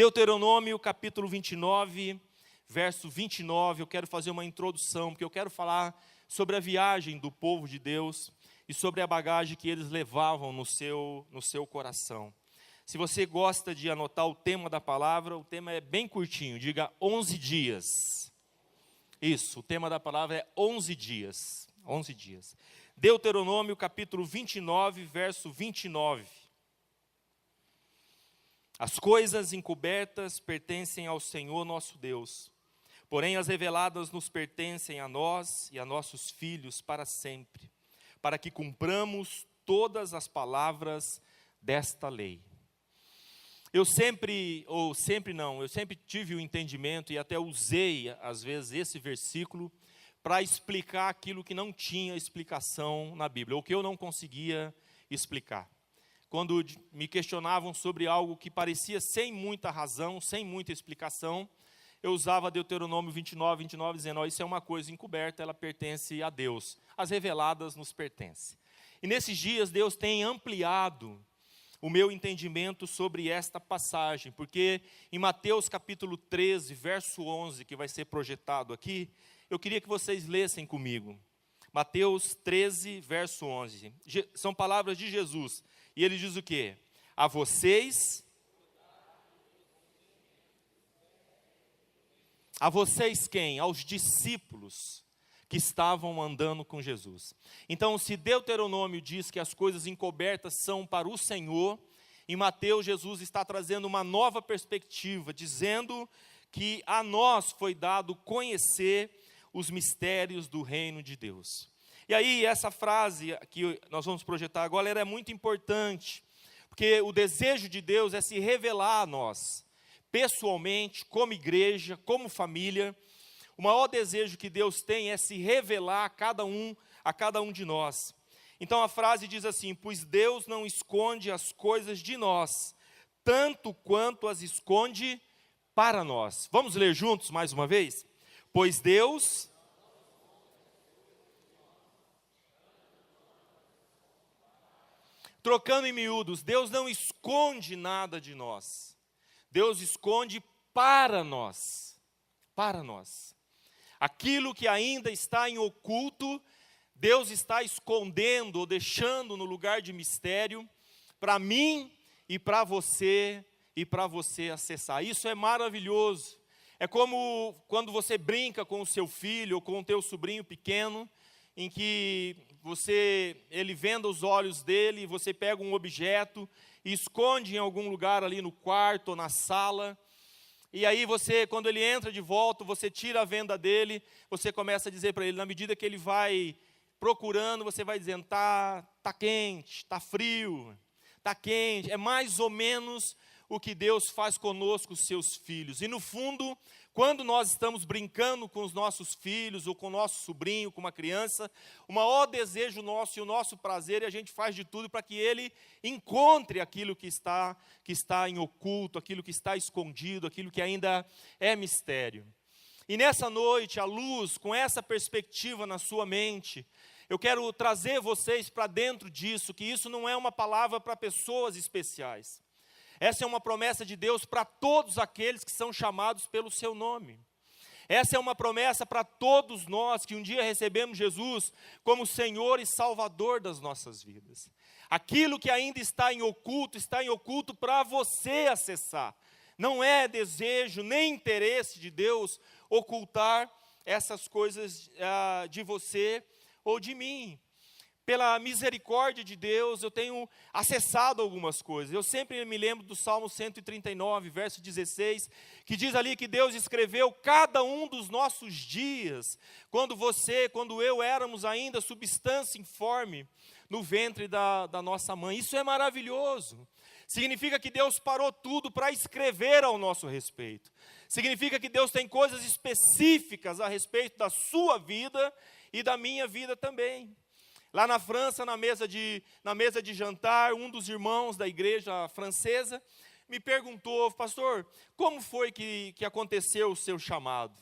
Deuteronômio capítulo 29, verso 29, eu quero fazer uma introdução, porque eu quero falar sobre a viagem do povo de Deus e sobre a bagagem que eles levavam no seu coração. Se você gosta de anotar o tema da palavra, o tema é bem curtinho, diga 11 dias. Isso, o tema da palavra é 11 dias. 11 dias. Deuteronômio capítulo 29, verso 29. As coisas encobertas pertencem ao Senhor nosso Deus, porém as reveladas nos pertencem a nós e a nossos filhos para sempre, para que cumpramos todas as palavras desta lei. Eu sempre tive o entendimento e até usei, às vezes, esse versículo para explicar aquilo que não tinha explicação na Bíblia, ou que eu não conseguia explicar. Quando me questionavam sobre algo que parecia sem muita razão, sem muita explicação, eu usava Deuteronômio 29, dizendo, isso é uma coisa encoberta, ela pertence a Deus. As reveladas nos pertencem. E nesses dias Deus tem ampliado o meu entendimento sobre esta passagem, porque em Mateus capítulo 13, verso 11, que vai ser projetado aqui, eu queria que vocês lessem comigo. Mateus 13, verso 11. São palavras de Jesus. E ele diz o quê? A vocês quem? Aos discípulos que estavam andando com Jesus. Então, se Deuteronômio diz que as coisas encobertas são para o Senhor, em Mateus Jesus está trazendo uma nova perspectiva, dizendo que a nós foi dado conhecer os mistérios do reino de Deus. E aí, essa frase que nós vamos projetar agora, ela é muito importante, porque o desejo de Deus é se revelar a nós, pessoalmente, como igreja, como família. O maior desejo que Deus tem é se revelar a cada um de nós. Então a frase diz assim, pois Deus não esconde as coisas de nós, tanto quanto as esconde para nós. Vamos ler juntos mais uma vez? Pois Deus... Trocando em miúdos, Deus não esconde nada de nós. Deus esconde para nós. Para nós. Aquilo que ainda está em oculto, Deus está escondendo ou deixando no lugar de mistério para mim e para você acessar. Isso é maravilhoso. É como quando você brinca com o seu filho ou com o teu sobrinho pequeno, em que ele venda os olhos dele, você pega um objeto e esconde em algum lugar ali no quarto ou na sala. E aí quando ele entra de volta, você tira a venda dele, você começa a dizer para ele, na medida que ele vai procurando, você vai dizendo, tá quente, tá frio, tá quente. É mais ou menos o que Deus faz conosco, os seus filhos. E no fundo, quando nós estamos brincando com os nossos filhos, ou com o nosso sobrinho, com uma criança, o maior desejo nosso e o nosso prazer, e a gente faz de tudo para que ele encontre aquilo que está em oculto, aquilo que está escondido, aquilo que ainda é mistério. E nessa noite, à luz, com essa perspectiva na sua mente, eu quero trazer vocês para dentro disso, que isso não é uma palavra para pessoas especiais. Essa é uma promessa de Deus para todos aqueles que são chamados pelo seu nome. Essa é uma promessa para todos nós que um dia recebemos Jesus como Senhor e Salvador das nossas vidas. Aquilo que ainda está em oculto para você acessar. Não é desejo nem interesse de Deus ocultar essas coisas de você ou de mim. Pela misericórdia de Deus, eu tenho acessado algumas coisas. Eu sempre me lembro do Salmo 139, verso 16, que diz ali que Deus escreveu cada um dos nossos dias, quando eu éramos ainda substância informe no ventre da nossa mãe. Isso é maravilhoso. Significa que Deus parou tudo para escrever ao nosso respeito. Significa que Deus tem coisas específicas a respeito da sua vida e da minha vida também. Lá na França, na mesa de jantar, um dos irmãos da igreja francesa me perguntou, pastor, como foi que aconteceu o seu chamado?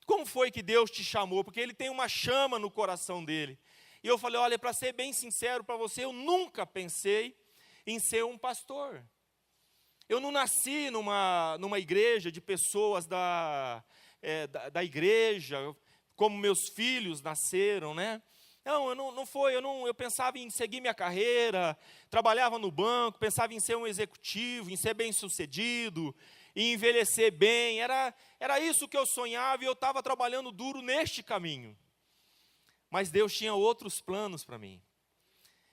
Como foi que Deus te chamou? Porque ele tem uma chama no coração dele. E eu falei, olha, para ser bem sincero para você, eu nunca pensei em ser um pastor. Eu não nasci numa igreja de pessoas da igreja, como meus filhos nasceram, né? Não, eu pensava em seguir minha carreira, trabalhava no banco, pensava em ser um executivo, em ser bem-sucedido, em envelhecer bem. Era isso que eu sonhava e eu estava trabalhando duro neste caminho. Mas Deus tinha outros planos para mim.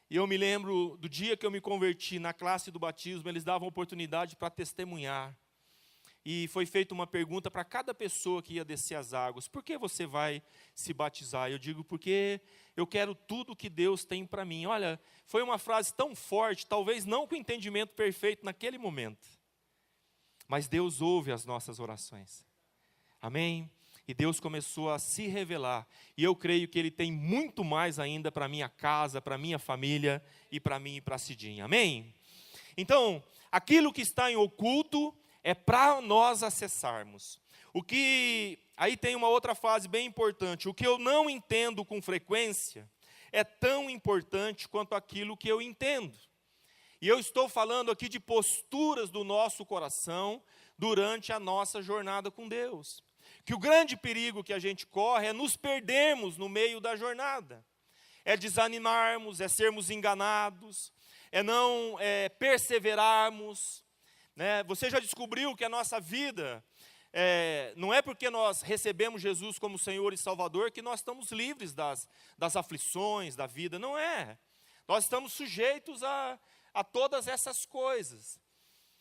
E eu me lembro do dia que eu me converti na classe do batismo, eles davam oportunidade para testemunhar. E foi feita uma pergunta para cada pessoa que ia descer as águas: por que você vai se batizar? Eu digo, porque eu quero tudo que Deus tem para mim. Olha, foi uma frase tão forte, talvez não com entendimento perfeito naquele momento. Mas Deus ouve as nossas orações. Amém? E Deus começou a se revelar. E eu creio que Ele tem muito mais ainda para a minha casa, para a minha família e para mim e para a Cidinha. Amém? Então, aquilo que está em oculto é para nós acessarmos. Aí tem uma outra fase bem importante. O que eu não entendo com frequência é tão importante quanto aquilo que eu entendo. E eu estou falando aqui de posturas do nosso coração durante a nossa jornada com Deus. Que o grande perigo que a gente corre é nos perdermos no meio da jornada. É desanimarmos, é sermos enganados, é não perseverarmos. Né? Você já descobriu que a nossa vida, não é porque nós recebemos Jesus como Senhor e Salvador que nós estamos livres das aflições da vida, não é. Nós estamos sujeitos a todas essas coisas,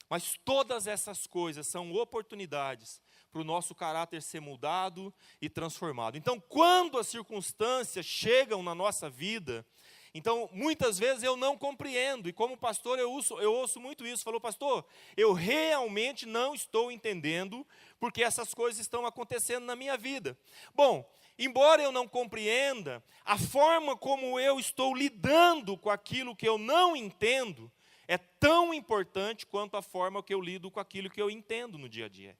mas todas essas coisas são oportunidades para o nosso caráter ser mudado e transformado. Então, quando as circunstâncias chegam na nossa vida, então, muitas vezes eu não compreendo, e como pastor eu ouço muito isso. Falou, pastor, eu realmente não estou entendendo porque essas coisas estão acontecendo na minha vida. Bom, embora eu não compreenda, a forma como eu estou lidando com aquilo que eu não entendo é tão importante quanto a forma que eu lido com aquilo que eu entendo no dia a dia.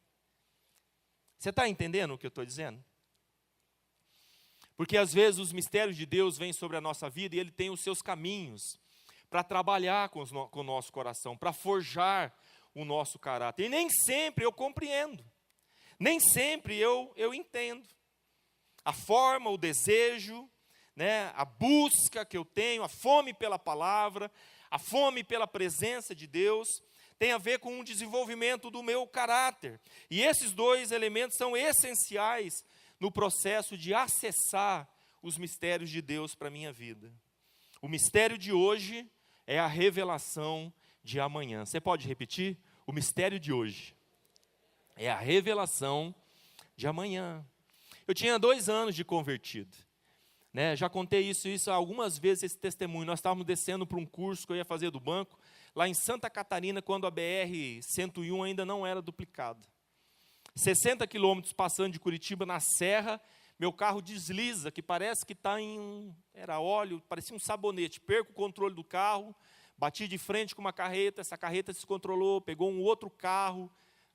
Você está entendendo o que eu estou dizendo? Porque às vezes os mistérios de Deus vêm sobre a nossa vida e Ele tem os seus caminhos para trabalhar com o nosso coração, para forjar o nosso caráter. E nem sempre eu compreendo, nem sempre eu entendo. A forma, o desejo, né, a busca que eu tenho, a fome pela palavra, a fome pela presença de Deus, tem a ver com um desenvolvimento do meu caráter. E esses dois elementos são essenciais no processo de acessar os mistérios de Deus para a minha vida. O mistério de hoje é a revelação de amanhã. Você pode repetir? O mistério de hoje é a revelação de amanhã. Eu tinha 2 anos de convertido. Né? Já contei isso algumas vezes, esse testemunho. Nós estávamos descendo para um curso que eu ia fazer do banco, lá em Santa Catarina, quando a BR-101 ainda não era duplicada. 60 quilômetros passando de Curitiba na serra, meu carro desliza, que parece que está era óleo, parecia um sabonete. Perco o controle do carro, bati de frente com uma carreta, essa carreta se descontrolou, pegou um outro carro,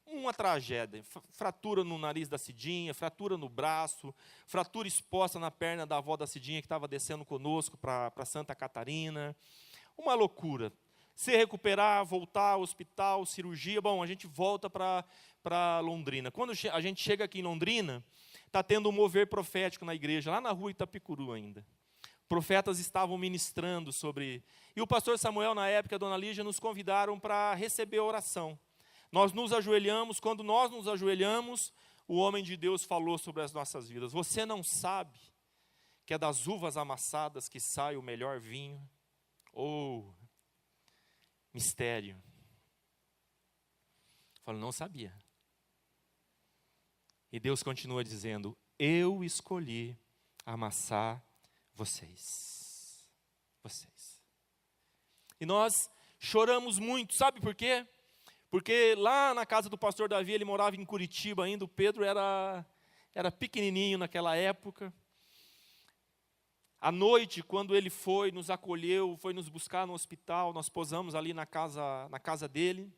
uma tragédia. Fratura no nariz da Cidinha, fratura no braço, fratura exposta na perna da avó da Cidinha que estava descendo conosco para Santa Catarina. Uma loucura. Se recuperar, voltar ao hospital, cirurgia, bom, a gente volta para Londrina. Quando a gente chega aqui em Londrina, está tendo um mover profético na igreja, lá na rua Itapicuru ainda. Profetas estavam ministrando sobre... E o pastor Samuel, na época, a dona Lígia, nos convidaram para receber a oração. Nós nos ajoelhamos, quando nós nos ajoelhamos, o homem de Deus falou sobre as nossas vidas. Você não sabe que é das uvas amassadas que sai o melhor vinho? Mistério. Eu falo, não sabia. E Deus continua dizendo, eu escolhi amassar vocês. Vocês. E nós choramos muito, sabe por quê? Porque lá na casa do pastor Davi, ele morava em Curitiba ainda, o Pedro era pequenininho naquela época. À noite, quando ele foi, nos acolheu, foi nos buscar no hospital, nós posamos ali na casa dele.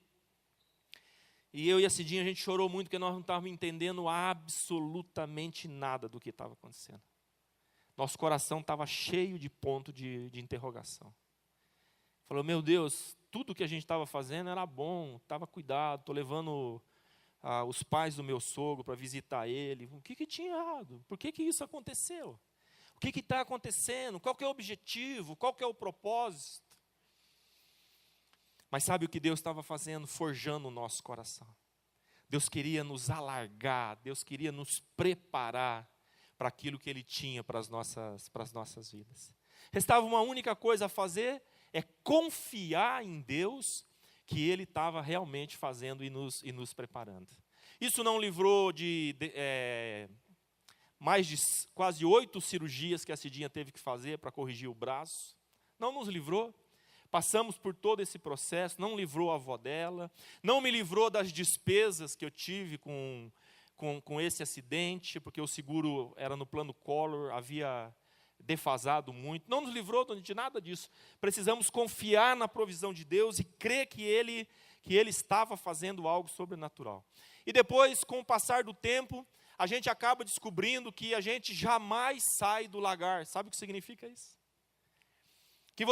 E eu e a Cidinha, a gente chorou muito, porque nós não estávamos entendendo absolutamente nada do que estava acontecendo. Nosso coração estava cheio de ponto de interrogação. Falou, meu Deus, tudo que a gente estava fazendo era bom, estava cuidado, estou levando os pais do meu sogro para visitar ele. O que tinha errado? Por que isso aconteceu? O que está acontecendo? Qual que é o objetivo? Qual que é o propósito? Mas sabe o que Deus estava fazendo? Forjando o nosso coração. Deus queria nos alargar, Deus queria nos preparar para aquilo que Ele tinha para as nossas vidas. Restava uma única coisa a fazer, é confiar em Deus, que Ele estava realmente fazendo e nos preparando. Isso não livrou de mais de quase 8 cirurgias que a Cidinha teve que fazer para corrigir o braço. Não nos livrou. Passamos por todo esse processo, não livrou a avó dela, não me livrou das despesas que eu tive com esse acidente, porque o seguro era no plano Collor, havia defasado muito. Não nos livrou de nada disso. Precisamos confiar na provisão de Deus e crer que Ele estava fazendo algo sobrenatural. E depois, com o passar do tempo, a gente acaba descobrindo que a gente jamais sai do lagar. Sabe o que significa isso? Que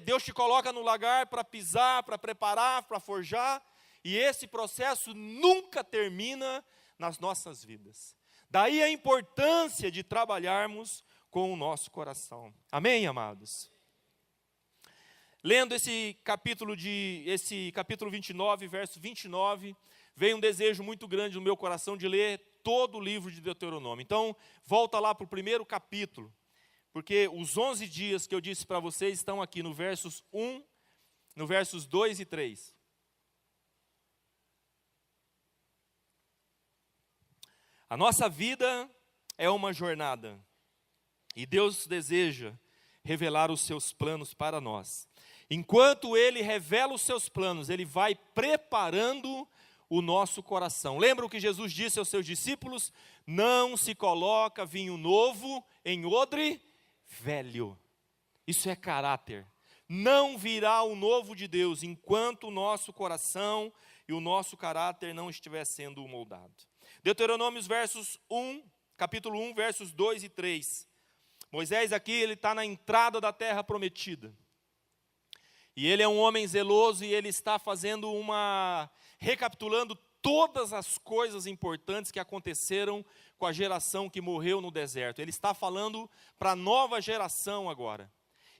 Deus te coloca no lagar para pisar, para preparar, para forjar, e esse processo nunca termina nas nossas vidas. Daí a importância de trabalharmos com o nosso coração. Amém, amados? Lendo esse capítulo 29, verso 29, veio um desejo muito grande no meu coração de ler todo o livro de Deuteronômio. Então, volta lá para o primeiro capítulo. Porque os 11 dias que eu disse para vocês estão aqui no versos 2 e 3. A nossa vida é uma jornada. E Deus deseja revelar os seus planos para nós. Enquanto Ele revela os seus planos, Ele vai preparando o nosso coração. Lembra o que Jesus disse aos seus discípulos? Não se coloca vinho novo em odre velho. Isso é caráter. Não virá o novo de Deus enquanto o nosso coração e o nosso caráter não estiver sendo moldado. Deuteronômio capítulo 1, versos 2 e 3. Moisés aqui, ele está na entrada da terra prometida. E ele é um homem zeloso e ele está recapitulando todas as coisas importantes que aconteceram com a geração que morreu no deserto. Ele está falando para a nova geração agora.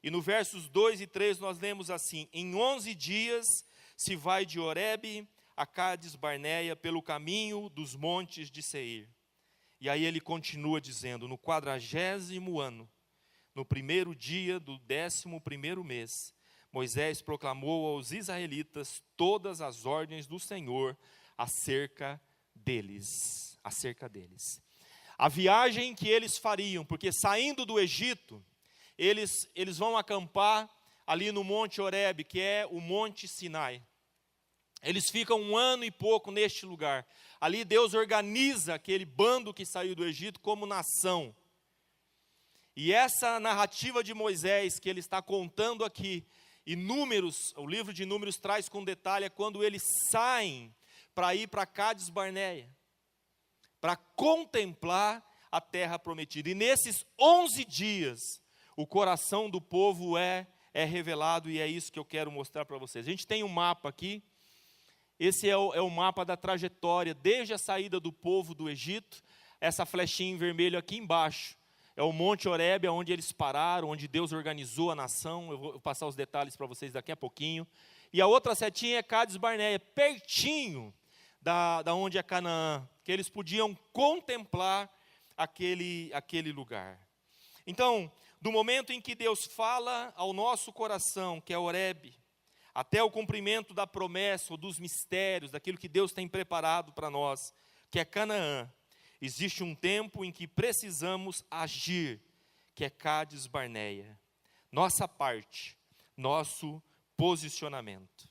E no versos 2 e 3 nós lemos assim: em 11 dias se vai de Horebe a Cádiz Barneia pelo caminho dos montes de Seir. E aí ele continua dizendo: no 40º ano, no primeiro dia do 11º mês, Moisés proclamou aos israelitas todas as ordens do Senhor acerca deles. A viagem que eles fariam, porque saindo do Egito, eles vão acampar ali no Monte Horebe, que é o Monte Sinai. Eles ficam 1 ano e pouco neste lugar. Ali Deus organiza aquele bando que saiu do Egito como nação. E essa narrativa de Moisés que ele está contando aqui, e Números, o livro de Números traz com detalhe, é quando eles saem para ir para Cádiz Barneia, para contemplar a terra prometida. E nesses 11 dias, o coração do povo é revelado, e é isso que eu quero mostrar para vocês. A gente tem um mapa aqui. Esse é o mapa da trajetória, desde a saída do povo do Egito. Essa flechinha em vermelho aqui embaixo é o Monte Horebe, onde eles pararam, onde Deus organizou a nação. Eu vou passar os detalhes para vocês daqui a pouquinho. E a outra setinha é Cádiz Barneia, pertinho da onde é Canaã, que eles podiam contemplar aquele lugar. Então, do momento em que Deus fala ao nosso coração, que é Horebe, até o cumprimento da promessa ou dos mistérios, daquilo que Deus tem preparado para nós, que é Canaã, existe um tempo em que precisamos agir, que é Cádiz Barneia. Nossa parte, nosso posicionamento.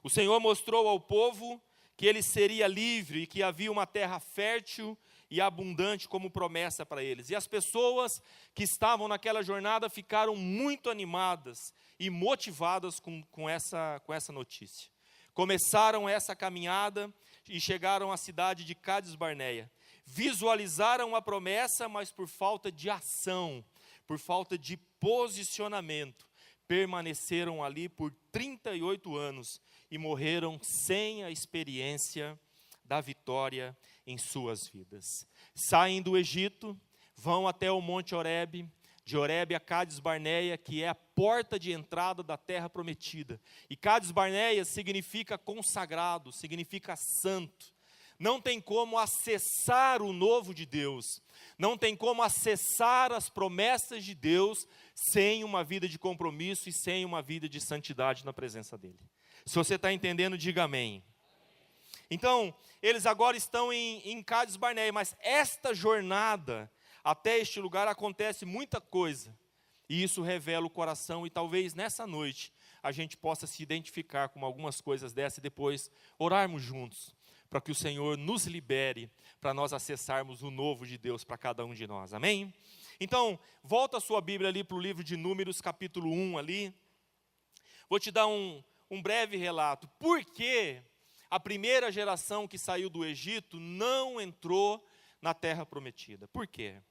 O Senhor mostrou ao povo que ele seria livre e que havia uma terra fértil e abundante como promessa para eles. E as pessoas que estavam naquela jornada ficaram muito animadas e motivadas com essa notícia. Começaram essa caminhada e chegaram à cidade de Cádiz Barneia. Visualizaram a promessa, mas por falta de ação, por falta de posicionamento, permaneceram ali por 38 anos e morreram sem a experiência da vitória em suas vidas. Saem do Egito, vão até o Monte Horebe, de Horebe a Cádiz Barneia, que é a porta de entrada da terra prometida. E Cádiz Barneia significa consagrado, significa santo. Não tem como acessar o novo de Deus, não tem como acessar as promessas de Deus sem uma vida de compromisso e sem uma vida de santidade na presença dEle. Se você está entendendo, diga amém. Então, eles agora estão em Cádiz Barneia, mas esta jornada até este lugar acontece muita coisa, e isso revela o coração, e talvez nessa noite a gente possa se identificar com algumas coisas dessas e depois orarmos juntos, para que o Senhor nos libere, para nós acessarmos o novo de Deus para cada um de nós, amém? Então, volta a sua Bíblia ali para o livro de Números, capítulo 1 ali, vou te dar um breve relato. Por que a primeira geração que saiu do Egito não entrou na terra prometida? Por quê?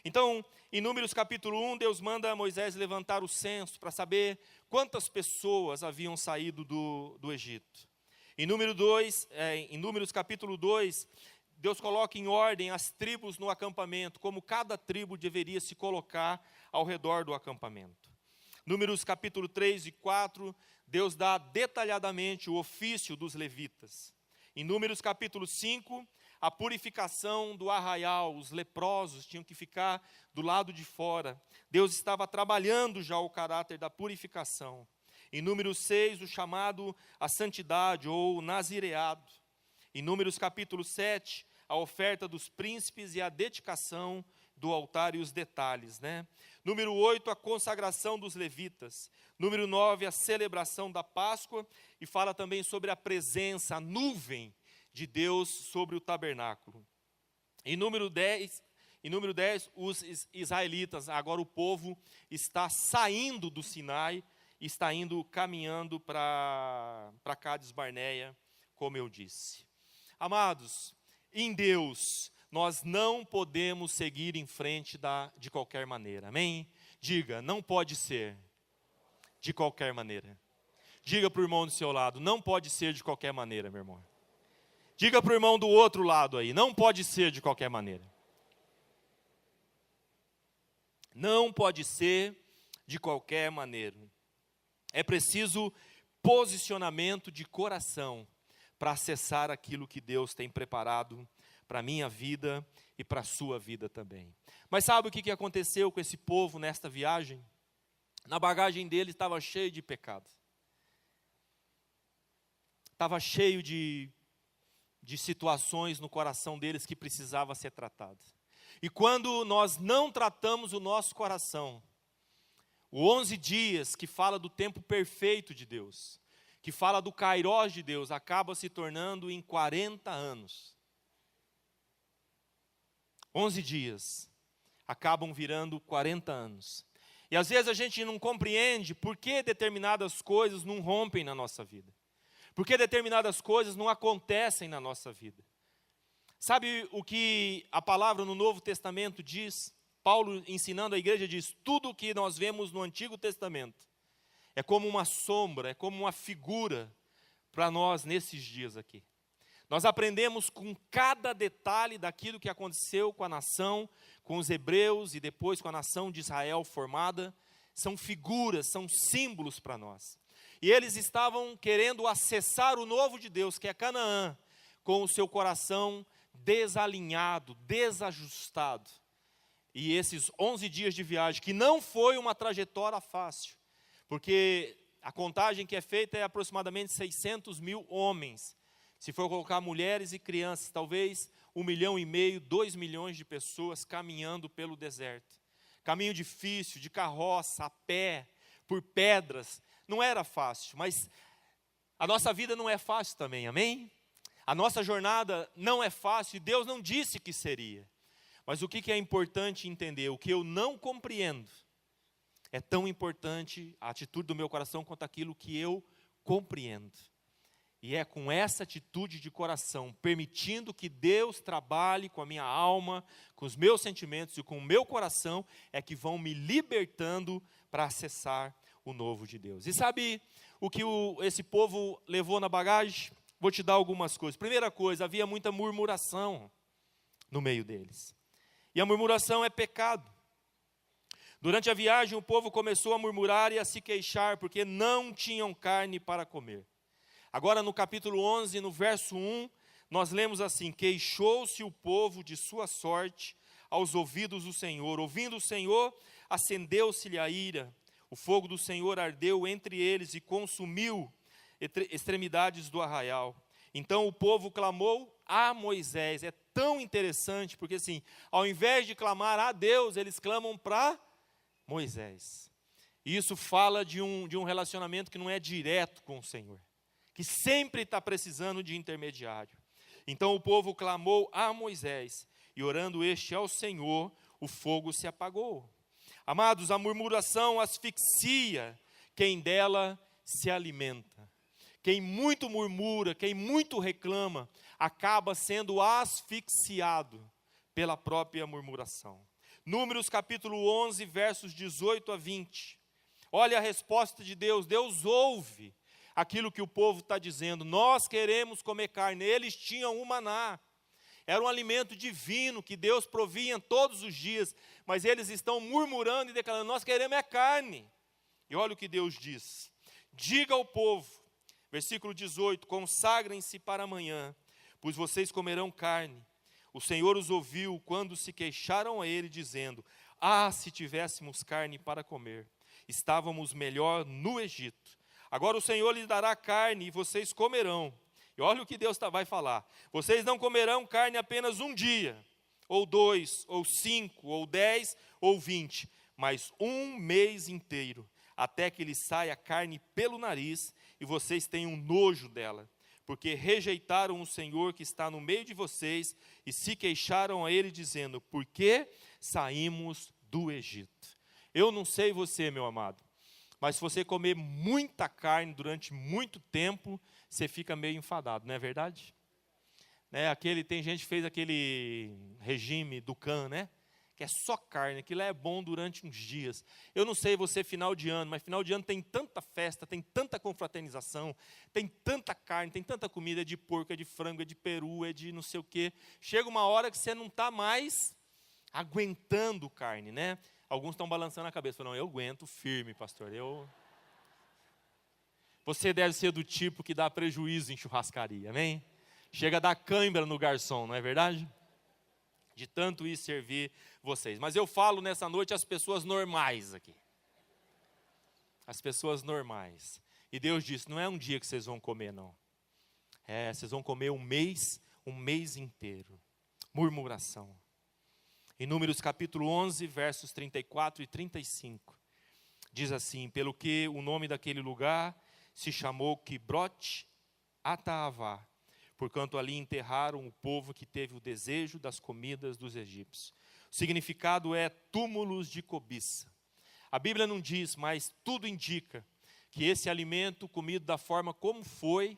Então, em Números capítulo 1, Deus manda Moisés levantar o censo para saber quantas pessoas haviam saído do Egito. Em Números capítulo 2, Deus coloca em ordem as tribos no acampamento, como cada tribo deveria se colocar ao redor do acampamento. Números capítulo 3 e 4, Deus dá detalhadamente o ofício dos levitas. Em Números capítulo 5, a purificação do arraial, os leprosos tinham que ficar do lado de fora. Deus estava trabalhando já o caráter da purificação. Em Números 6, o chamado à santidade ou nazireado. Em Números capítulo 7, a oferta dos príncipes e a dedicação do altar e os detalhes, né? Número 8, a consagração dos levitas. Número 9, a celebração da Páscoa, e fala também sobre a presença, a nuvem de Deus sobre o tabernáculo. Em número 10, os israelitas, agora o povo está saindo do Sinai, está caminhando para Cádiz Barneia, como eu disse. Amados, em Deus, nós não podemos seguir em frente de qualquer maneira, amém? Diga, não pode ser de qualquer maneira. Diga para o irmão do seu lado, não pode ser de qualquer maneira, meu irmão. Diga para o irmão do outro lado aí, não pode ser de qualquer maneira. Não pode ser de qualquer maneira. É preciso posicionamento de coração para acessar aquilo que Deus tem preparado para a minha vida e para a sua vida também. Mas sabe o que aconteceu com esse povo nesta viagem? Na bagagem dele estava cheio de pecado. Estava cheio de situações no coração deles que precisava ser tratado. E quando nós não tratamos o nosso coração, o 11 dias que fala do tempo perfeito de Deus, que fala do kairós de Deus, acaba se tornando em 40 anos. 11 dias acabam virando 40 anos. E às vezes a gente não compreende por que determinadas coisas não rompem na nossa vida. Por que determinadas coisas não acontecem na nossa vida. Sabe o que a palavra no Novo Testamento diz? Paulo ensinando a igreja diz, tudo o que nós vemos no Antigo Testamento é como uma sombra, é como uma figura para nós nesses dias aqui. Nós aprendemos com cada detalhe daquilo que aconteceu com a nação, com os hebreus e depois com a nação de Israel formada. São figuras, são símbolos para nós. E eles estavam querendo acessar o novo de Deus, que é Canaã, com o seu coração desalinhado, desajustado. E esses 11 dias de viagem, que não foi uma trajetória fácil, porque a contagem que é feita é aproximadamente 600 mil homens. Se for colocar mulheres e crianças, talvez 1,5 milhão, 2 milhões de pessoas caminhando pelo deserto. Caminho difícil, de carroça, a pé, por pedras. Não era fácil, mas a nossa vida não é fácil também, amém? A nossa jornada não é fácil e Deus não disse que seria. Mas o que é importante entender? O que eu não compreendo é tão importante a atitude do meu coração quanto aquilo que eu compreendo. E é com essa atitude de coração, permitindo que Deus trabalhe com a minha alma, com os meus sentimentos e com o meu coração, é que vão me libertando para acessar o novo de Deus. E sabe o que esse povo levou na bagagem? Vou te dar algumas coisas. Primeira coisa, havia muita murmuração no meio deles. E a murmuração é pecado. Durante a viagem, o povo começou a murmurar e a se queixar, porque não tinham carne para comer. Agora, no capítulo 11, no verso 1, nós lemos assim: queixou-se o povo de sua sorte aos ouvidos do Senhor. Ouvindo o Senhor, acendeu-se-lhe a ira. O fogo do Senhor ardeu entre eles e consumiu extremidades do arraial. Então o povo clamou a Moisés. É tão interessante, porque assim, ao invés de clamar a Deus, eles clamam para Moisés. E isso fala de um relacionamento que não é direto com o Senhor, que sempre está precisando de intermediário. Então o povo clamou a Moisés, e orando este ao Senhor, o fogo se apagou. Amados, a murmuração asfixia quem dela se alimenta. Quem muito murmura, quem muito reclama, acaba sendo asfixiado pela própria murmuração. Números capítulo 11, versos 18 a 20. Olha a resposta de Deus. Deus ouve aquilo que o povo está dizendo. Nós queremos comer carne. Eles tinham o maná. Era um alimento divino que Deus provia todos os dias. Mas eles estão murmurando e declarando: nós queremos é carne. E olha o que Deus diz. Diga ao povo, versículo 18: consagrem-se para amanhã, pois vocês comerão carne. O Senhor os ouviu quando se queixaram a ele, dizendo: ah, se tivéssemos carne para comer, estávamos melhor no Egito. Agora o Senhor lhes dará carne e vocês comerão. E olha o que Deus vai falar: vocês não comerão carne apenas um dia, ou 2, ou 5, ou 10, ou 20, mas um mês inteiro, até que lhes saia carne pelo nariz e vocês tenham nojo dela, porque rejeitaram o Senhor que está no meio de vocês e se queixaram a ele, dizendo: por que saímos do Egito? Eu não sei você, meu amado, mas se você comer muita carne durante muito tempo, você fica meio enfadado, não é verdade? Tem gente que fez aquele regime do Can, né? Que é só carne, aquilo é bom durante uns dias. Eu não sei você final de ano, mas final de ano tem tanta festa, tem tanta confraternização, tem tanta carne, tem tanta comida, é de porco, é de frango, é de peru, é de não sei o quê. Chega uma hora que você não está mais aguentando carne, né? Alguns estão balançando a cabeça, falam: não, eu aguento firme, pastor, Você deve ser do tipo que dá prejuízo em churrascaria, amém? Chega a dar cãibra no garçom, não é verdade? De tanto ir servir vocês. Mas eu falo nessa noite às pessoas normais aqui. As pessoas normais. E Deus disse: não é um dia que vocês vão comer, não. Vocês vão comer um mês inteiro. Murmuração. Em Números capítulo 11, versos 34 e 35. Diz assim: pelo que o nome daquele lugar se chamou Quibrot Ataavá, porquanto ali enterraram o povo que teve o desejo das comidas dos egípcios. O significado é túmulos de cobiça. A Bíblia não diz, mas tudo indica que esse alimento comido da forma como foi,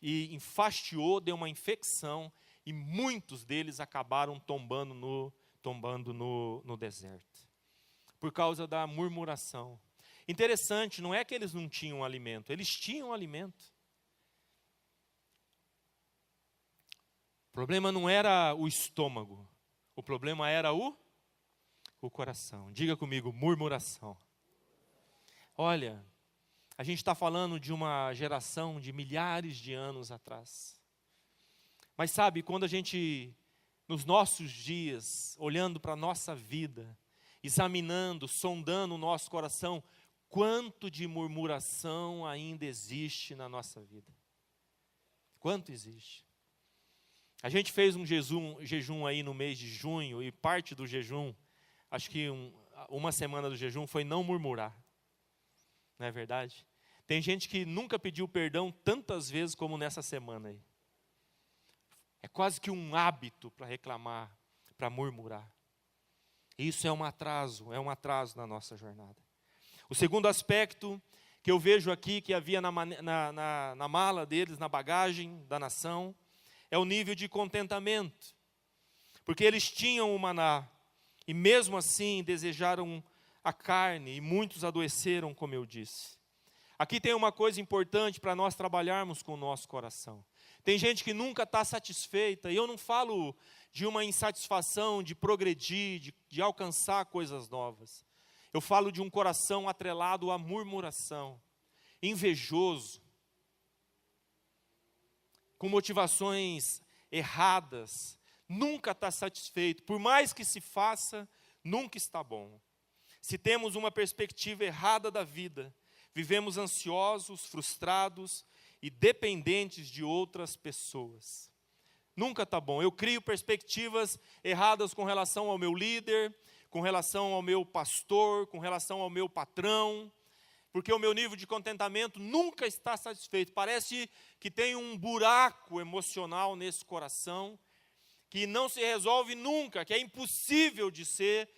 e enfastiou, deu uma infecção, e muitos deles acabaram tombando no deserto, por causa da murmuração. Interessante, não é que eles não tinham alimento, eles tinham alimento. O problema não era o estômago, o problema era o coração. Diga comigo: murmuração. Olha, a gente está falando de uma geração de milhares de anos atrás. Mas sabe, quando a gente, nos nossos dias, olhando para a nossa vida, examinando, sondando o nosso coração, quanto de murmuração ainda existe na nossa vida? Quanto existe? A gente fez um jejum aí no mês de junho, e parte do jejum, acho que uma semana do jejum, foi não murmurar. Não é verdade? Tem gente que nunca pediu perdão tantas vezes como nessa semana aí. É quase que um hábito para reclamar, para murmurar. Isso é um atraso na nossa jornada. O segundo aspecto que eu vejo aqui, que havia na mala deles, na bagagem da nação, é o nível de contentamento. Porque eles tinham o maná, e mesmo assim desejaram a carne, e muitos adoeceram, como eu disse. Aqui tem uma coisa importante para nós trabalharmos com o nosso coração. Tem gente que nunca está satisfeita, e eu não falo de uma insatisfação, de progredir, de alcançar coisas novas. Eu falo de um coração atrelado à murmuração, invejoso, com motivações erradas, nunca está satisfeito. Por mais que se faça, nunca está bom. Se temos uma perspectiva errada da vida, vivemos ansiosos, frustrados e dependentes de outras pessoas. Nunca está bom. Eu crio perspectivas erradas com relação ao meu líder, com relação ao meu pastor, com relação ao meu patrão, porque o meu nível de contentamento nunca está satisfeito. Parece que tem um buraco emocional nesse coração, que não se resolve nunca, que é impossível de ser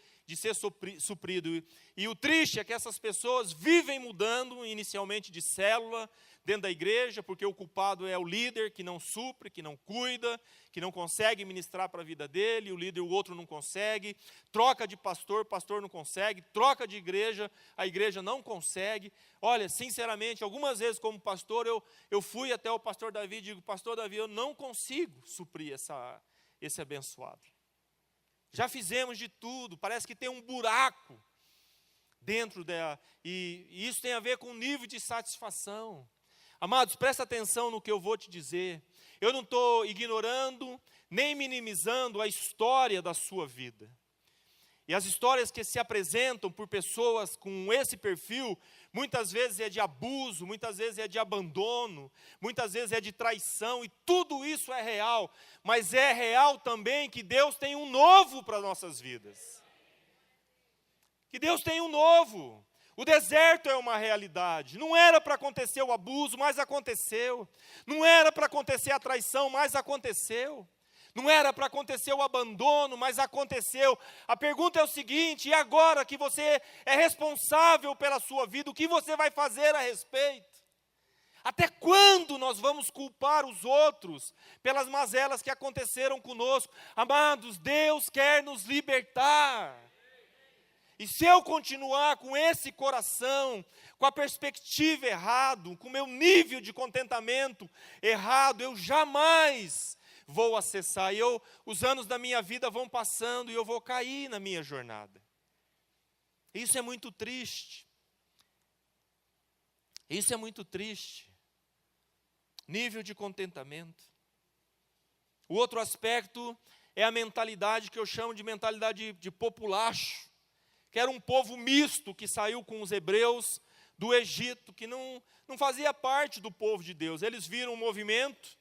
suprido. E o triste é que essas pessoas vivem mudando, inicialmente de célula, dentro da igreja, porque o culpado é o líder que não supre, que não cuida, que não consegue ministrar para a vida dele, o outro não consegue, troca de pastor, pastor não consegue, troca de igreja, a igreja não consegue. Olha, sinceramente, algumas vezes como pastor, eu fui até o pastor Davi e digo, pastor Davi, eu não consigo suprir esse abençoado. Já fizemos de tudo, parece que tem um buraco dentro dela, e isso tem a ver com o nível de satisfação. Amados, presta atenção no que eu vou te dizer. Eu não estou ignorando, nem minimizando a história da sua vida. E as histórias que se apresentam por pessoas com esse perfil, muitas vezes é de abuso, muitas vezes é de abandono, muitas vezes é de traição, e tudo isso é real. Mas é real também que Deus tem um novo para nossas vidas. Que Deus tem um novo. O deserto é uma realidade. Não era para acontecer o abuso, mas aconteceu. Não era para acontecer a traição, mas aconteceu. Não era para acontecer o abandono, mas aconteceu. A pergunta é o seguinte: e agora que você é responsável pela sua vida, o que você vai fazer a respeito? Até quando nós vamos culpar os outros pelas mazelas que aconteceram conosco? Amados, Deus quer nos libertar. E se eu continuar com esse coração, com a perspectiva errada, com o meu nível de contentamento errado, eu jamais vou acessar. E os anos da minha vida vão passando e eu vou cair na minha jornada. Isso é muito triste. Isso é muito triste. Nível de contentamento. O outro aspecto é a mentalidade que eu chamo de mentalidade de populacho. Que era um povo misto que saiu com os hebreus do Egito, que não fazia parte do povo de Deus. Eles viram o movimento,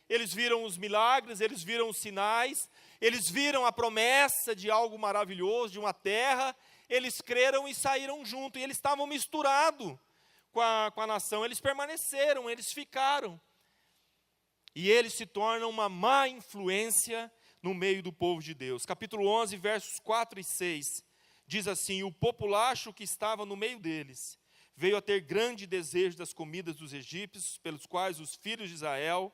eles viram os milagres, eles viram os sinais, eles viram a promessa de algo maravilhoso, de uma terra, eles creram e saíram junto, e eles estavam misturados com a nação, eles permaneceram, eles ficaram. E eles se tornam uma má influência no meio do povo de Deus. Capítulo 11, versos 4 e 6. Diz assim: o populacho que estava no meio deles veio a ter grande desejo das comidas dos egípcios, pelos quais os filhos de Israel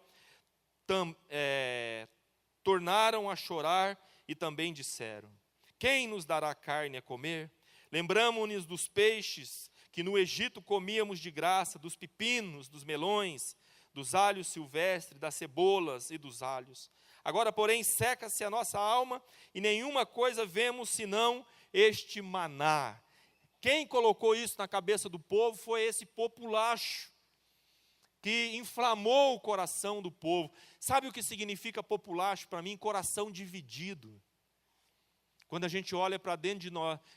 tornaram a chorar e também disseram: quem nos dará carne a comer? Lembramo-nos dos peixes que no Egito comíamos de graça, dos pepinos, dos melões, dos alhos silvestres, das cebolas e dos alhos. Agora, porém, seca-se a nossa alma e nenhuma coisa vemos senão este maná. Quem colocou isso na cabeça do povo foi esse populacho, que inflamou o coração do povo. Sabe o que significa populacho para mim? Coração dividido. Quando a gente olha para dentro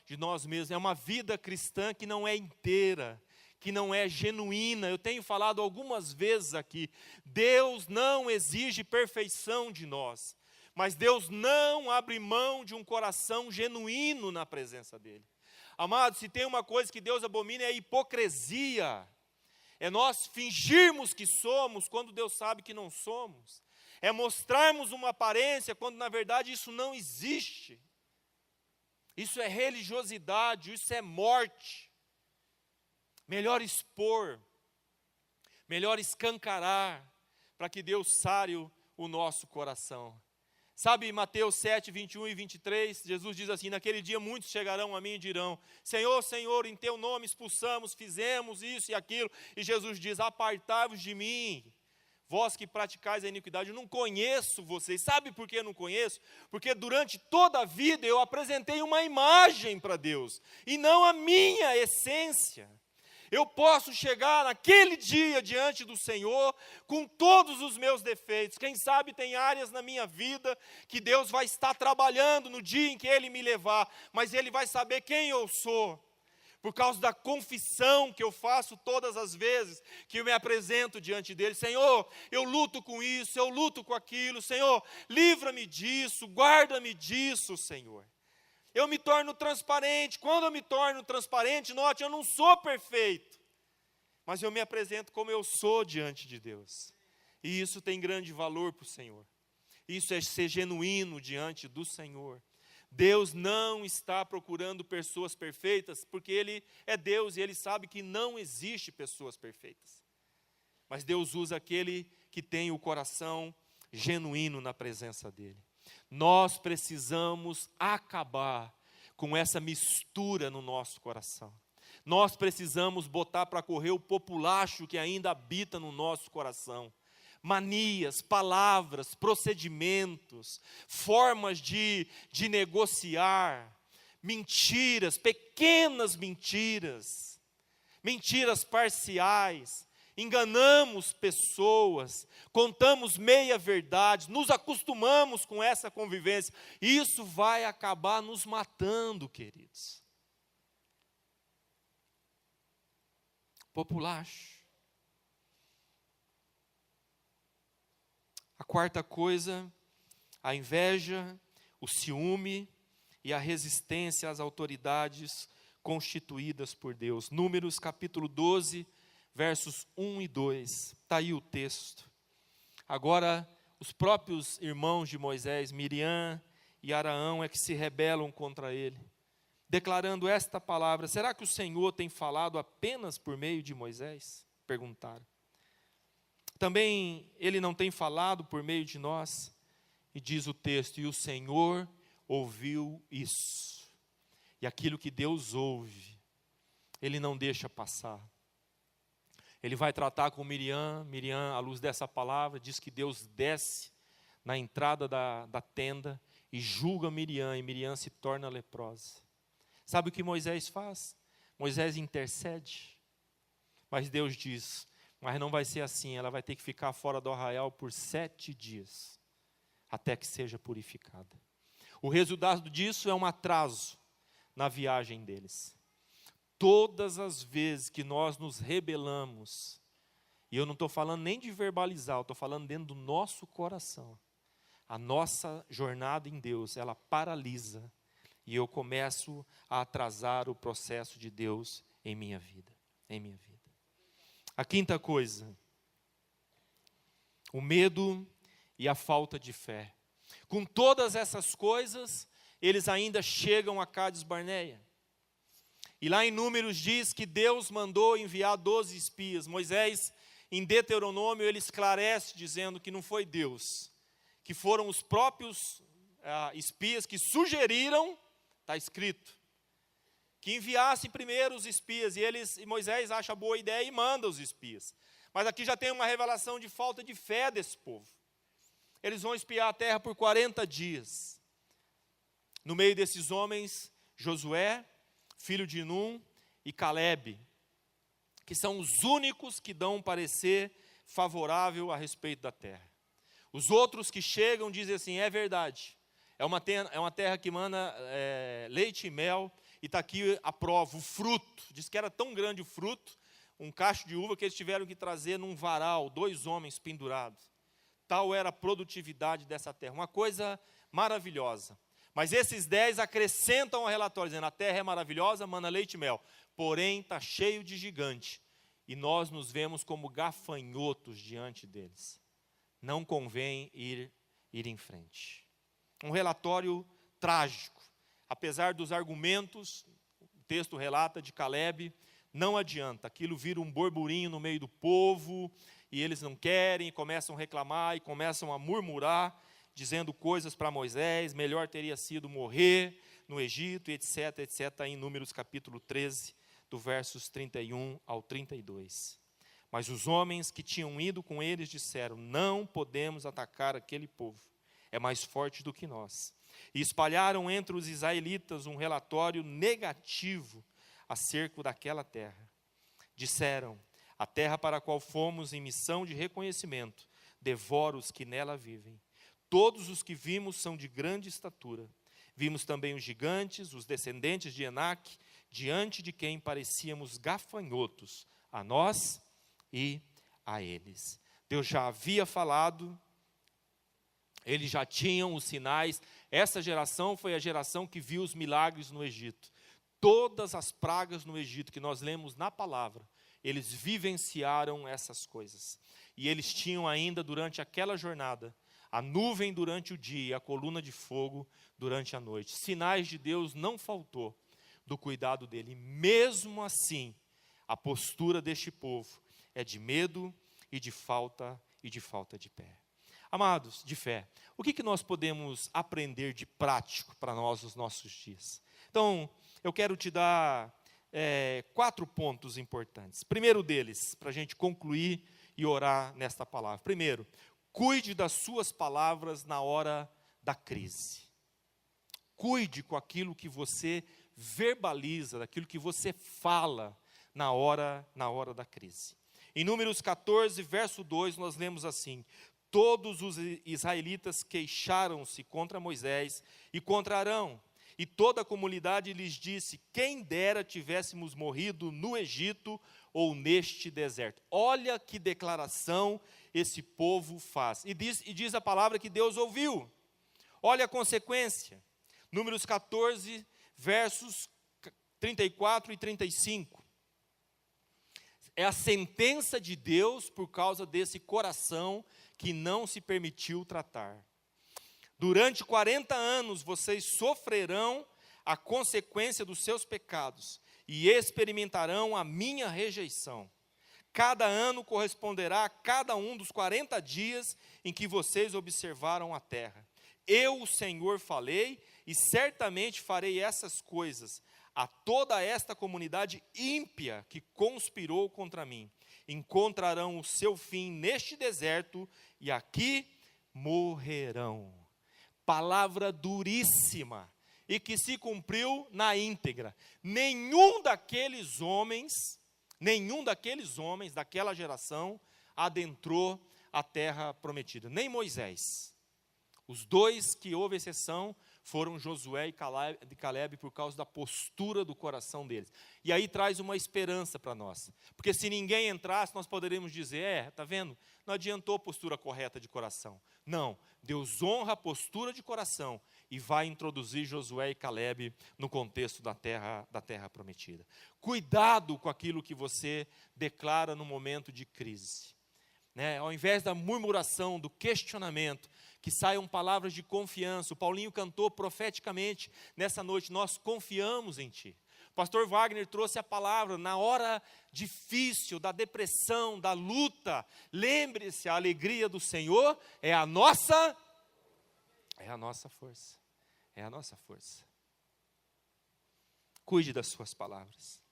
de nós mesmos, é uma vida cristã que não é inteira, que não é genuína. Eu tenho falado algumas vezes aqui, Deus não exige perfeição de nós. Mas Deus não abre mão de um coração genuíno na presença dEle. Amados, se tem uma coisa que Deus abomina é a hipocrisia. É nós fingirmos que somos quando Deus sabe que não somos. É mostrarmos uma aparência quando na verdade isso não existe. Isso é religiosidade, isso é morte. Melhor expor, melhor escancarar, para que Deus sare o nosso coração. Sabe Mateus 7, 21 e 23, Jesus diz assim, naquele dia muitos chegarão a mim e dirão, Senhor, Senhor, em teu nome expulsamos, fizemos isso e aquilo. E Jesus diz, apartai-vos de mim, vós que praticais a iniquidade, eu não conheço vocês. Sabe por que eu não conheço? Porque durante toda a vida eu apresentei uma imagem para Deus, e não a minha essência. Eu posso chegar naquele dia diante do Senhor com todos os meus defeitos. Quem sabe tem áreas na minha vida que Deus vai estar trabalhando no dia em que Ele me levar, mas Ele vai saber quem eu sou. Por causa da confissão que eu faço todas as vezes que eu me apresento diante dEle. Senhor, eu luto com isso, eu luto com aquilo. Senhor, livra-me disso, guarda-me disso, Senhor. Eu me torno transparente. Quando eu me torno transparente, note, eu não sou perfeito, mas eu me apresento como eu sou diante de Deus. E isso tem grande valor para o Senhor. Isso é ser genuíno diante do Senhor. Deus não está procurando pessoas perfeitas, porque Ele é Deus e Ele sabe que não existe pessoas perfeitas. Mas Deus usa aquele que tem o coração genuíno na presença dEle. Nós precisamos acabar com essa mistura no nosso coração. Nós precisamos botar para correr o populacho que ainda habita no nosso coração. Manias, palavras, procedimentos, formas de negociar, mentiras, pequenas mentiras, mentiras parciais. Enganamos pessoas, contamos meia-verdade, nos acostumamos com essa convivência. Isso vai acabar nos matando, queridos. Populacho. A quarta coisa, a inveja, o ciúme e a resistência às autoridades constituídas por Deus. Números capítulo 12, versos 1 e 2, está aí o texto. Agora, os próprios irmãos de Moisés, Miriam e Araão, é que se rebelam contra ele, declarando esta palavra: será que o Senhor tem falado apenas por meio de Moisés? Perguntaram. Também ele não tem falado por meio de nós? E diz o texto, e o Senhor ouviu isso. E aquilo que Deus ouve, Ele não deixa passar. Ele vai tratar com Miriam, à luz dessa palavra, diz que Deus desce na entrada da tenda e julga Miriam, e Miriam se torna leprosa. Sabe o que Moisés faz? Moisés intercede, mas Deus diz, mas não vai ser assim, ela vai ter que ficar fora do arraial por 7 dias, até que seja purificada. O resultado disso é um atraso na viagem deles. Todas as vezes que nós nos rebelamos, e eu não estou falando nem de verbalizar, eu estou falando dentro do nosso coração, a nossa jornada em Deus, ela paralisa, e eu começo a atrasar o processo de Deus em minha vida. A quinta coisa, o medo e a falta de fé. Com todas essas coisas, eles ainda chegam a Cádiz Barneia. E lá em Números diz que Deus mandou enviar 12 espias. Moisés, em Deuteronômio, ele esclarece dizendo que não foi Deus, que foram os próprios espias que sugeriram, está escrito, que enviassem primeiro os espias. E Moisés acha boa ideia e manda os espias. Mas aqui já tem uma revelação de falta de fé desse povo. Eles vão espiar a terra por 40 dias. No meio desses homens, Josué, filho de Num, e Calebe, que são os únicos que dão um parecer favorável a respeito da terra. Os outros que chegam dizem assim, é verdade, é uma terra que manda leite e mel, e está aqui a prova, o fruto. Diz que era tão grande o fruto, um cacho de uva, que eles tiveram que trazer num varal, 2 homens pendurados. Tal era a produtividade dessa terra, uma coisa maravilhosa. Mas esses 10 acrescentam ao relatório, dizendo, a terra é maravilhosa, mana leite e mel, porém está cheio de gigante, e nós nos vemos como gafanhotos diante deles. Não convém ir em frente. Um relatório trágico. Apesar dos argumentos, o texto relata de Calebe, não adianta, aquilo vira um burburinho no meio do povo, e eles não querem, e começam a reclamar, e começam a murmurar, dizendo coisas para Moisés, melhor teria sido morrer no Egito, etc, etc, em Números capítulo 13, do versos 31 ao 32. Mas os homens que tinham ido com eles disseram: não podemos atacar aquele povo, é mais forte do que nós. E espalharam entre os israelitas um relatório negativo acerca daquela terra. Disseram: a terra para a qual fomos em missão de reconhecimento devora os que nela vivem. Todos os que vimos são de grande estatura. Vimos também os gigantes, os descendentes de Enaque, diante de quem parecíamos gafanhotos, a nós e a eles. Deus já havia falado, eles já tinham os sinais. Essa geração foi a geração que viu os milagres no Egito. Todas as pragas no Egito que nós lemos na palavra, eles vivenciaram essas coisas. E eles tinham ainda durante aquela jornada a nuvem durante o dia e a coluna de fogo durante a noite. Sinais de Deus não faltou do cuidado dele. Mesmo assim, a postura deste povo é de medo e de falta de pé. Amados, de fé, o que nós podemos aprender de prático para nós nos nossos dias? Então, eu quero te dar 4 pontos importantes. Primeiro deles, para a gente concluir e orar nesta palavra. Primeiro, cuide das suas palavras na hora da crise. Cuide com aquilo que você verbaliza, daquilo que você fala na hora da crise. Em Números 14, verso 2, nós lemos assim: todos os israelitas queixaram-se contra Moisés e contra Arão, e toda a comunidade lhes disse: quem dera tivéssemos morrido no Egito ou neste deserto. Olha que declaração esse povo faz. E diz a palavra que Deus ouviu. Olha a consequência. Números 14, versos 34 e 35. É a sentença de Deus por causa desse coração que não se permitiu tratar. Durante 40 anos vocês sofrerão a consequência dos seus pecados e experimentarão a minha rejeição. Cada ano corresponderá a cada um dos 40 dias em que vocês observaram a terra. Eu, o Senhor, falei e certamente farei essas coisas a toda esta comunidade ímpia que conspirou contra mim. Encontrarão o seu fim neste deserto e aqui morrerão. Palavra duríssima e que se cumpriu na íntegra. Nenhum daqueles homens daquela geração adentrou a terra prometida, nem Moisés. Os 2 que houve exceção foram Josué e Calebe por causa da postura do coração deles. E aí traz uma esperança para nós. Porque se ninguém entrasse, nós poderíamos dizer: está vendo? Não adiantou a postura correta de coração. Não, Deus honra a postura de coração e vai introduzir Josué e Calebe no contexto da terra prometida. Cuidado com aquilo que você declara no momento de crise. Ao invés da murmuração, do questionamento, que saiam palavras de confiança. O Paulinho cantou profeticamente nessa noite: nós confiamos em Ti. O pastor Wagner trouxe a palavra: na hora difícil, da depressão, da luta, lembre-se, a alegria do Senhor é a nossa força. É a nossa força. Cuide das suas palavras.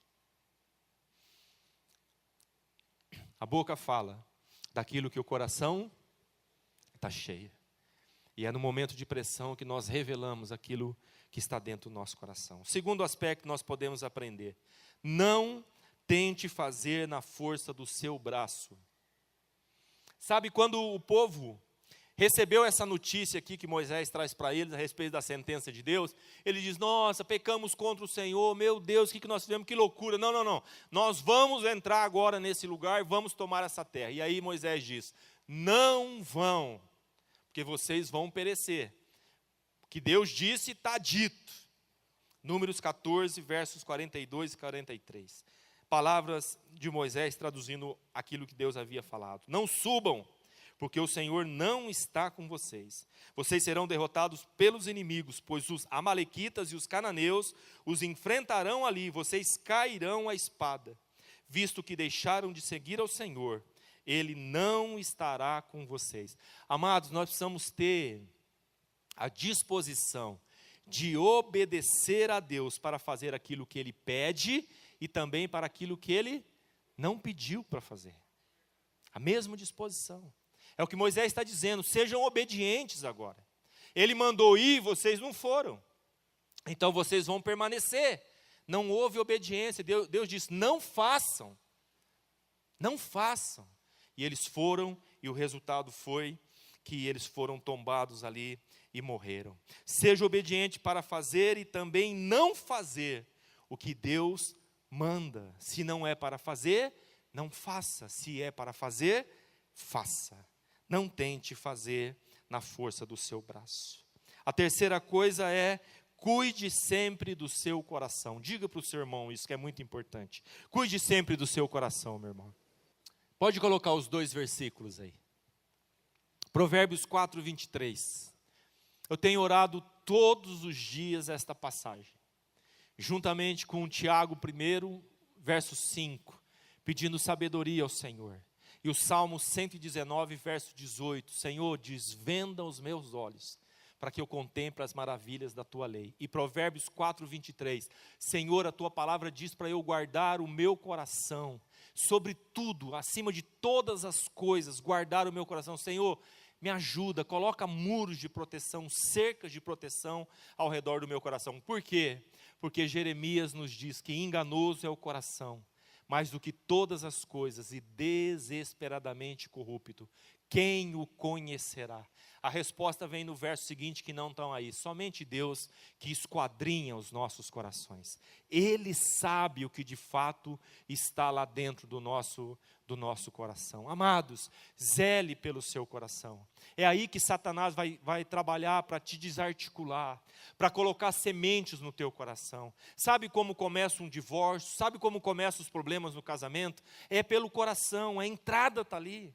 A boca fala daquilo que o coração está cheio. E é no momento de pressão que nós revelamos aquilo que está dentro do nosso coração. O segundo aspecto que nós podemos aprender: não tente fazer na força do seu braço. Sabe, quando o povo recebeu essa notícia aqui que Moisés traz para eles a respeito da sentença de Deus, ele diz: nossa, pecamos contra o Senhor, meu Deus, o que nós fizemos, que loucura. Não, nós vamos entrar agora nesse lugar, vamos tomar essa terra. E aí Moisés diz: não vão, porque vocês vão perecer. O que Deus disse está dito. Números 14, versos 42 e 43. Palavras de Moisés traduzindo aquilo que Deus havia falado. Não subam, porque o Senhor não está com vocês. Vocês serão derrotados pelos inimigos, pois os amalequitas e os cananeus os enfrentarão ali. Vocês cairão à espada. Visto que deixaram de seguir ao Senhor, Ele não estará com vocês. Amados, nós precisamos ter a disposição de obedecer a Deus para fazer aquilo que Ele pede e também para aquilo que Ele não pediu para fazer. A mesma disposição. É o que Moisés está dizendo, sejam obedientes agora. Ele mandou ir, vocês não foram. Então vocês vão permanecer. Não houve obediência. Deus disse, não façam. Não façam. E eles foram, e o resultado foi que eles foram tombados ali e morreram. Seja obediente para fazer e também não fazer o que Deus manda. Se não é para fazer, não faça. Se é para fazer, faça. Não tente fazer na força do seu braço. A terceira coisa é, cuide sempre do seu coração. Diga para o seu irmão isso que é muito importante. Cuide sempre do seu coração, meu irmão. Pode colocar os 2 versículos aí. Provérbios 4, 23. Eu tenho orado todos os dias esta passagem. Juntamente com Tiago 1, verso 5. Pedindo sabedoria ao Senhor. E o Salmo 119, verso 18. Senhor, desvenda os meus olhos, para que eu contemple as maravilhas da tua lei. E Provérbios 4, 23. Senhor, a tua palavra diz para eu guardar o meu coração. Sobre tudo, acima de todas as coisas, guardar o meu coração. Senhor, me ajuda, coloca muros de proteção, cercas de proteção ao redor do meu coração. Por quê? Porque Jeremias nos diz que enganoso é o coração, mais do que todas as coisas, e desesperadamente corrupto. Quem o conhecerá? A resposta vem no verso seguinte, que não estão aí. Somente Deus que esquadrinha os nossos corações. Ele sabe o que de fato está lá dentro do nosso coração. Amados, zele pelo seu coração. É aí que Satanás vai trabalhar para te desarticular, para colocar sementes no teu coração. Sabe como começa um divórcio? Sabe como começam os problemas no casamento? É pelo coração, a entrada está ali.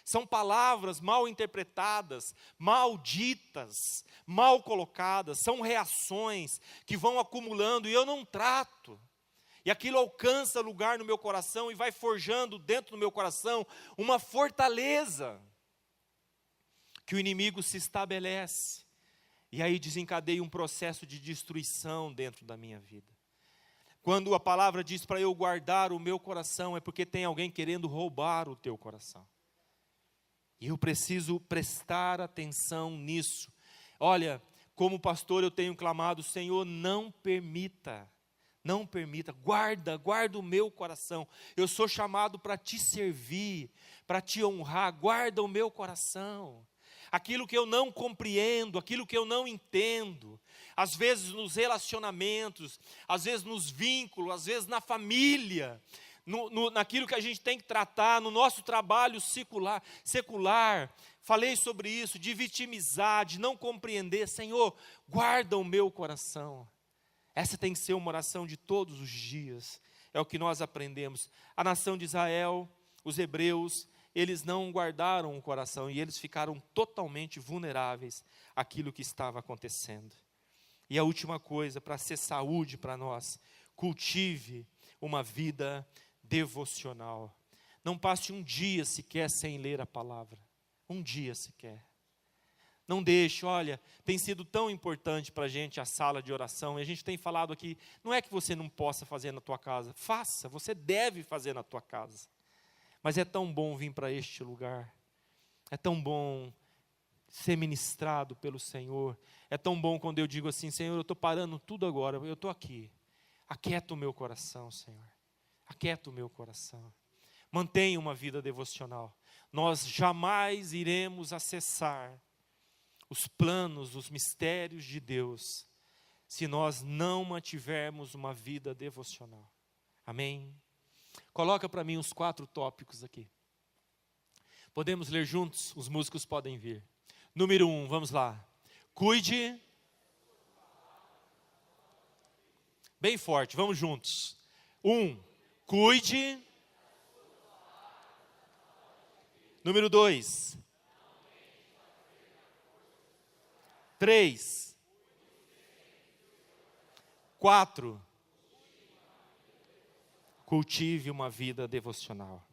São palavras mal interpretadas, mal ditas, mal colocadas, são reações que vão acumulando e eu não trato. E aquilo alcança lugar no meu coração e vai forjando dentro do meu coração uma fortaleza que o inimigo se estabelece. E aí desencadeia um processo de destruição dentro da minha vida. Quando a palavra diz para eu guardar o meu coração, é porque tem alguém querendo roubar o teu coração. E eu preciso prestar atenção nisso. Olha, como pastor eu tenho clamado, Senhor, não permita, guarda o meu coração. Eu sou chamado para te servir, para te honrar, guarda o meu coração. Aquilo que eu não compreendo, aquilo que eu não entendo, às vezes nos relacionamentos, às vezes nos vínculos, às vezes na família, naquilo que a gente tem que tratar, no nosso trabalho secular, falei sobre isso, de vitimizar, de não compreender. Senhor, guarda o meu coração. Essa tem que ser uma oração de todos os dias, é o que nós aprendemos. A nação de Israel, os hebreus, eles não guardaram o coração e eles ficaram totalmente vulneráveis àquilo que estava acontecendo. E a última coisa, para ser saúde para nós, cultive uma vida devocional. Não passe um dia sequer sem ler a palavra. Um dia sequer. Não deixe, olha, tem sido tão importante para a gente a sala de oração, e a gente tem falado aqui, não é que você não possa fazer na tua casa, faça, você deve fazer na tua casa. Mas é tão bom vir para este lugar, é tão bom ser ministrado pelo Senhor, é tão bom quando eu digo assim, Senhor, eu estou parando tudo agora, eu estou aqui, aquieta o meu coração, Senhor, aquieta o meu coração, mantenha uma vida devocional, nós jamais iremos acessar os planos, os mistérios de Deus, se nós não mantivermos uma vida devocional, amém? Coloca para mim os 4 tópicos aqui. Podemos ler juntos? Os músicos podem vir. Número 1, vamos lá. Cuide. Bem forte, vamos juntos. 1, cuide. Número 2. 3. 4. Cultive uma vida devocional.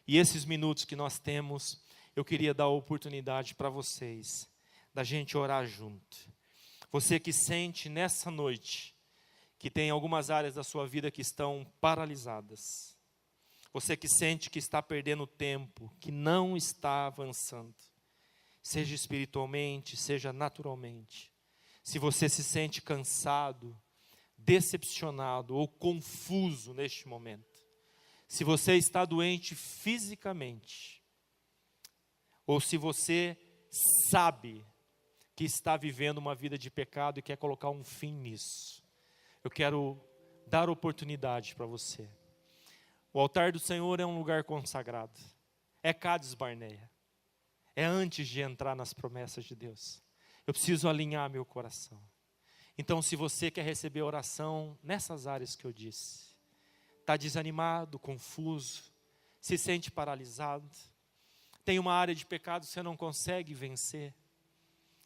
E esses minutos que nós temos, eu queria dar a oportunidade para vocês da gente orar junto. Você que sente nessa noite que tem algumas áreas da sua vida que estão paralisadas. Você que sente que está perdendo tempo, que não está avançando. Seja espiritualmente, seja naturalmente. Se você se sente cansado, decepcionado ou confuso neste momento. Se você está doente fisicamente. Ou se você sabe que está vivendo uma vida de pecado e quer colocar um fim nisso. Eu quero dar oportunidade para você. O altar do Senhor é um lugar consagrado. É Cádiz Barneia. É antes de entrar nas promessas de Deus. Eu preciso alinhar meu coração. Então, se você quer receber oração nessas áreas que eu disse, está desanimado, confuso, se sente paralisado, tem uma área de pecado que você não consegue vencer,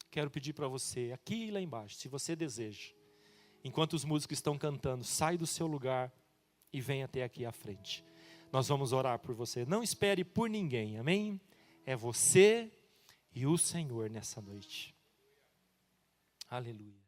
quero pedir para você, aqui e lá embaixo, se você deseja, enquanto os músicos estão cantando, sai do seu lugar e vem até aqui à frente. Nós vamos orar por você. Não espere por ninguém, amém? É você e o Senhor nessa noite. Aleluia.